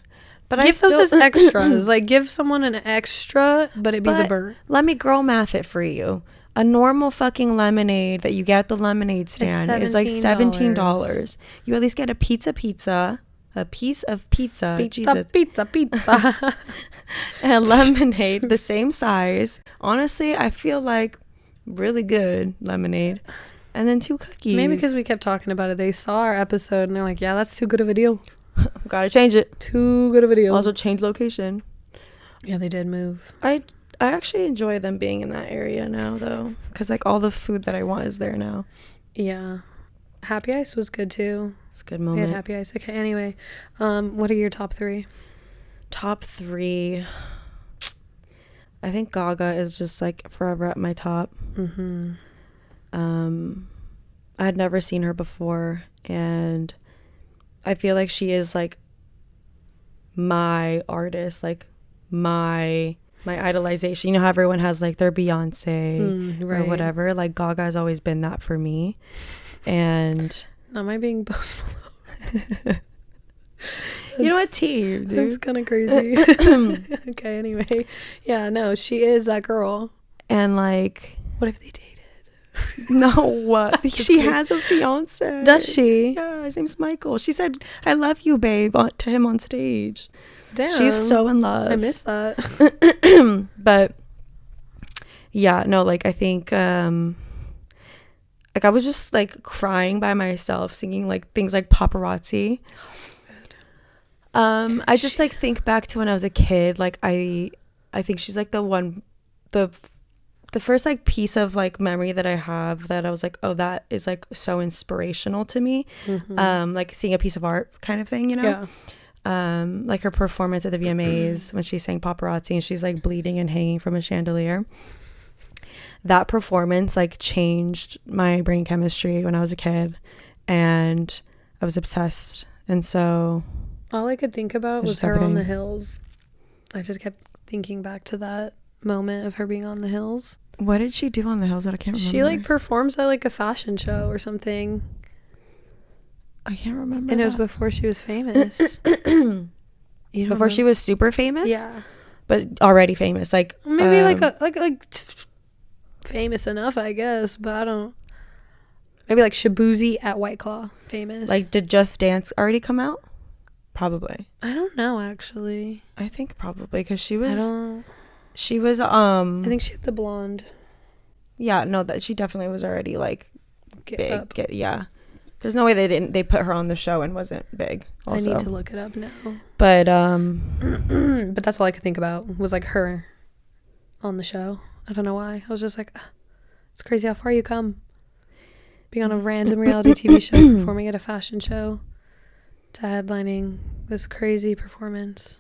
But give those as extras. Like, give someone an extra, but it be the burnt. Let me girl math it for you. A normal fucking lemonade that you get at the lemonade stand is like $17. You at least get a piece of pizza. Jesus. Pizza. And a lemonade the same size. Honestly, I feel like really good lemonade. And then 2 cookies. Maybe because we kept talking about it. They saw our episode and they're like, yeah, that's too good of a deal. Gotta change it. Too good of a deal. Also change location. Yeah, they did move. I actually enjoy them being in that area now, though. Because, like, all the food that I want is there now. Yeah. Happy Ice was good, too. It's a good moment. We had Happy Ice. Okay, anyway. What are your top 3? Top 3. I think Gaga is just, like, forever at my top. Mm-hmm. I had never seen her before, and I feel like she is like my artist, like my idolization. You know how everyone has like their Beyonce right. or whatever. Like Gaga has always been that for me. And not my being Post Malone. You know what, dude? That's kind of crazy. Okay, anyway. Yeah, no, she is that girl. And like, what if they dated? No, what? She has a fiance. Does she? Yeah, his name's Michael. She said, "I love you, babe," to him on stage. Damn. She's so in love. I miss that. But yeah, no, like I think like I was just like crying by myself singing like things like Paparazzi. Oh, so good. I just like think back to when I was a kid. Like I think she's like the first like piece of like memory that I have that I was like, oh, that is like so inspirational to me. Mm-hmm. Like seeing a piece of art kind of thing, you know? Yeah. Like her performance at the VMAs when she sang Paparazzi and she's like bleeding and hanging from a chandelier. That performance like changed my brain chemistry when I was a kid, and I was obsessed. And so all I could think about was her on the hills. I just kept thinking back to that moment of her being on the hills. What did she do on the hills that I can't remember? She like performs at like a fashion show or something. I can't remember. And it was before she was famous. You know, before she was super famous? Yeah. But already famous. Like maybe like famous enough, I guess, but I don't. Maybe like Shabuzi at White Claw famous. Like, did Just Dance already come out? Probably. I don't know, actually. I think probably because she was. I think she had the blonde. Yeah, no, that she definitely was already like big. Yeah. There's no way they put her on the show and wasn't big. Also. I need to look it up now. But but that's all I could think about was like her on the show. I don't know why. I was just like, it's crazy how far you come. Being on a random reality TV show, performing at a fashion show, to headlining this crazy performance.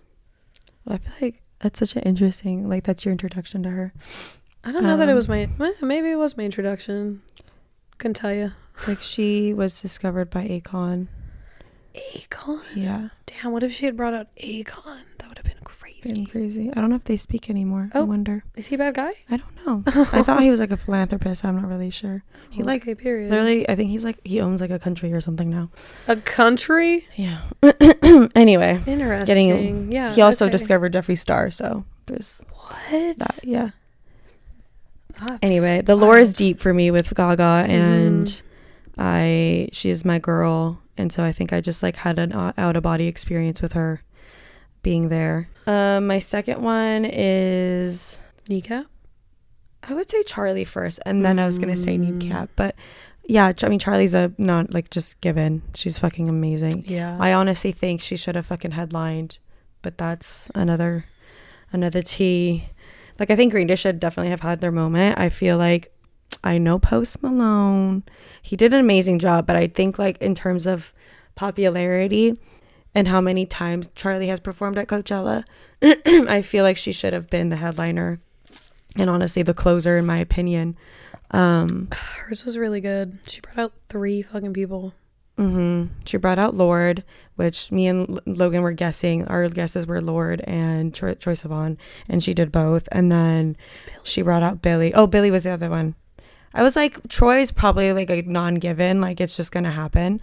Well, I feel like that's such an interesting, like, that's your introduction to her. I don't know that it was maybe it was my introduction. Couldn't tell you. Like, she was discovered by Akon. Akon? Yeah. Damn, what if she had brought out Akon? That would have been crazy. I don't know if they speak anymore. I wonder. Is he a bad guy? I don't know. I thought he was like a philanthropist. I'm not really sure. He period. Literally, I think he owns like a country or something now. A country? Yeah. Anyway. Interesting. He also discovered Jeffree Star, so there's what? That, yeah. Anyway, the lore is deep for me with Gaga, and she is my girl, and so I think I just like had an out of body experience with her being there. My second one is Kneecap. I would say Charlie first, and then I was gonna say Kneecap, but Yeah, I mean, Charlie's a not like just given. She's fucking amazing. Yeah. I honestly think she should have fucking headlined, but that's another tea. Like, I think Green Day should definitely have had their moment. I feel like, I know Post Malone, he did an amazing job, but I think like in terms of popularity and how many times Charlie has performed at Coachella, I feel like she should have been the headliner and honestly the closer, in my opinion. Hers was really good. She brought out 3 fucking people. She brought out Lorde, which me and Logan were guessing. Our guesses were Lorde and Troye Sivan, and she did both. And then she brought out Billy. Oh, Billy was the other one. I was like, Troy's probably like a non-given, like it's just gonna happen.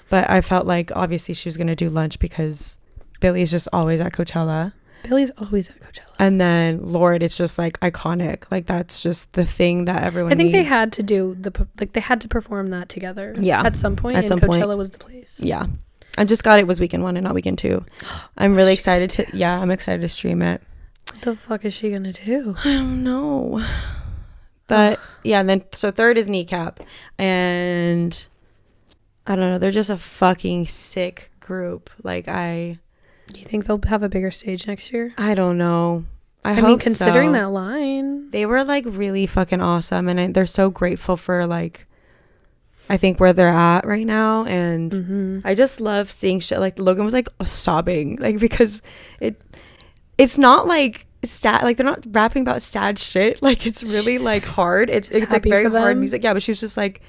But I felt like obviously she was gonna do lunch because Billy's just always at Coachella. Billy's always at Coachella. And then Lorde, it's just like iconic. Like that's just the thing that everyone I think needs. they had to do they had to perform that together. Yeah. At some point. At some Coachella point. Was the place. Yeah. I'm just glad it was weekend 1 and not weekend 2. I'm really excited to, I'm excited to stream it. What the fuck is she gonna do? I don't know. But yeah, and then so third is Kneecap. And I don't know, they're just a fucking sick group. Like You think they'll have a bigger stage next year? I don't know. I mean, hope considering so. that line. They were like really fucking awesome. And they're so grateful for like, I think where they're at right now. And I just love seeing shit. Like Logan was like sobbing, like because it's not like sad, like they're not rapping about sad shit. Like it's really like hard. It's like very hard music. Yeah, but she was just like,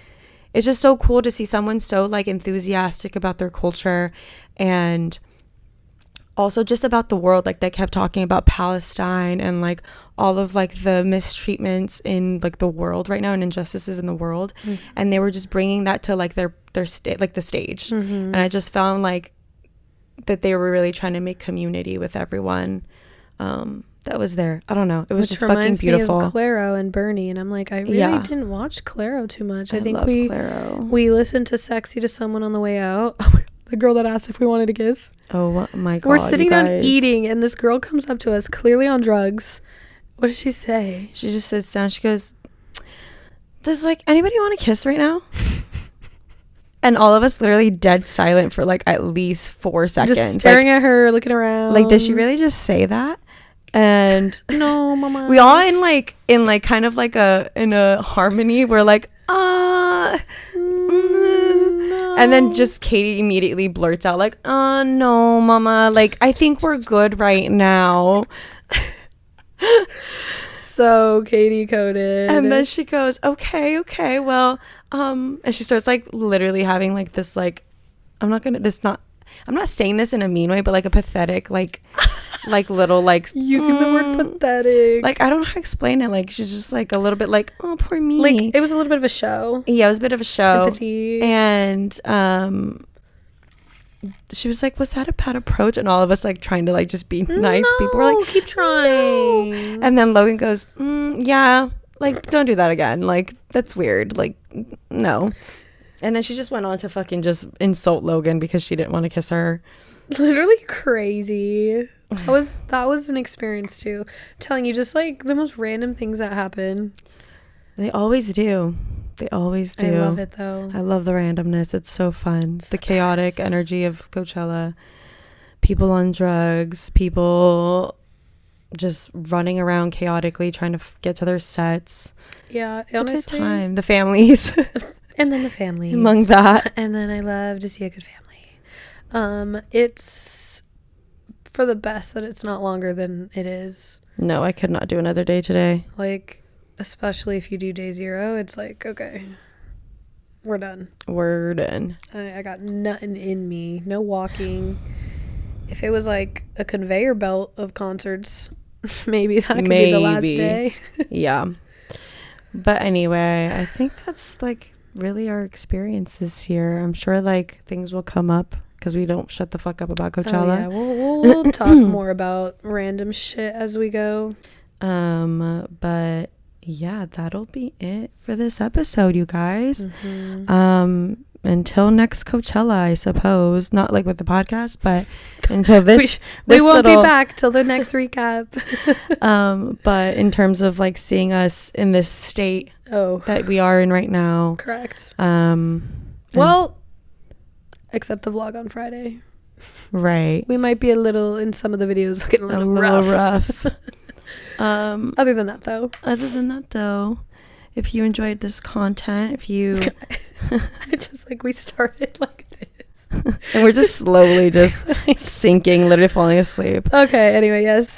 it's just so cool to see someone so like enthusiastic about their culture and also just about the world. Like they kept talking about Palestine and like all of like the mistreatments in like the world right now and injustices in the world, and they were just bringing that to like their like the stage. And I just found like that they were really trying to make community with everyone that was there. I don't know, it was just fucking beautiful. Me of Claro and Bernie, and I'm like, I really didn't watch Claro too much. I think we listened to Sexy to Someone on the way out. The girl that asked if we wanted to kiss. Oh my god, we're sitting down eating and this girl comes up to us clearly on drugs. What does she say? She just sits down, she goes, does like anybody want to kiss right now? And all of us literally dead silent for like at least 4 seconds, just staring at her, looking around. Like, did she really just say that? And no, mama. We all in kind of like in a harmony. We're like, no. And then just Katie immediately blurts out like, no, mama. Like, I think we're good right now. So Katie coded. And then she goes, okay, well, and she starts like literally having like this like, I'm not saying this in a mean way, but like a pathetic like little like using the word pathetic. Like I don't know how to explain it. Like she's just like a little bit like, oh poor me. Like it was a little bit of a show. Yeah, it was a bit of a show. Sympathy. And she was like, was that a bad approach? And all of us like trying to like just be nice. People were like, keep trying. No. And then Logan goes, yeah, like don't do that again. Like that's weird. Like no. And then she just went on to fucking just insult Logan because she didn't want to kiss her. Literally crazy. That was an experience too. I'm telling you, just like the most random things that happen. They always do. I love it though. I love the randomness. It's so fun. It's the chaotic energy of Coachella. People on drugs, people just running around chaotically trying to get to their sets. Yeah, it's honestly a good time. The families. And then the families. Among that. And then I love to see a good family. It's for the best that it's not longer than it is. No, I could not do another day today. Like, especially if you do day 0, it's like, okay, we're done. I got nothing in me. No walking. If it was like a conveyor belt of concerts, maybe that could be the last day. Yeah. But anyway, I think that's like really our experiences here. I'm sure like things will come up because we don't shut the fuck up about Coachella. Oh, yeah. We'll talk more about random shit as we go. But yeah, that'll be it for this episode, you guys. until next Coachella, I suppose. Not like with the podcast, but until this. we won't be back till the next recap. But in terms of like seeing us in this state that we are in right now. Correct. Well, except the vlog on Friday. Right. We might be a little, in some of the videos, looking a little rough. Other than that, though, if you enjoyed this content, if you... just like we started like this. And we're just slowly just sinking, literally falling asleep. Okay, anyway, yes.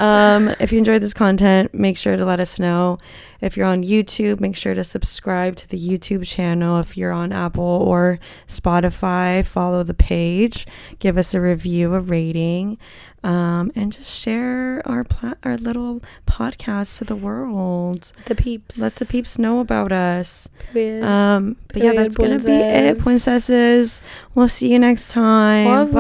If you enjoyed this content, make sure to let us know. If you're on YouTube, make sure to subscribe to the YouTube channel. If you're on Apple or Spotify, follow the page. Give us a review, a rating, and just share our little podcast to the world. The peeps. Let the peeps know about us. Period. But yeah, that's going to be it, princesses. We'll see you next time. Bye.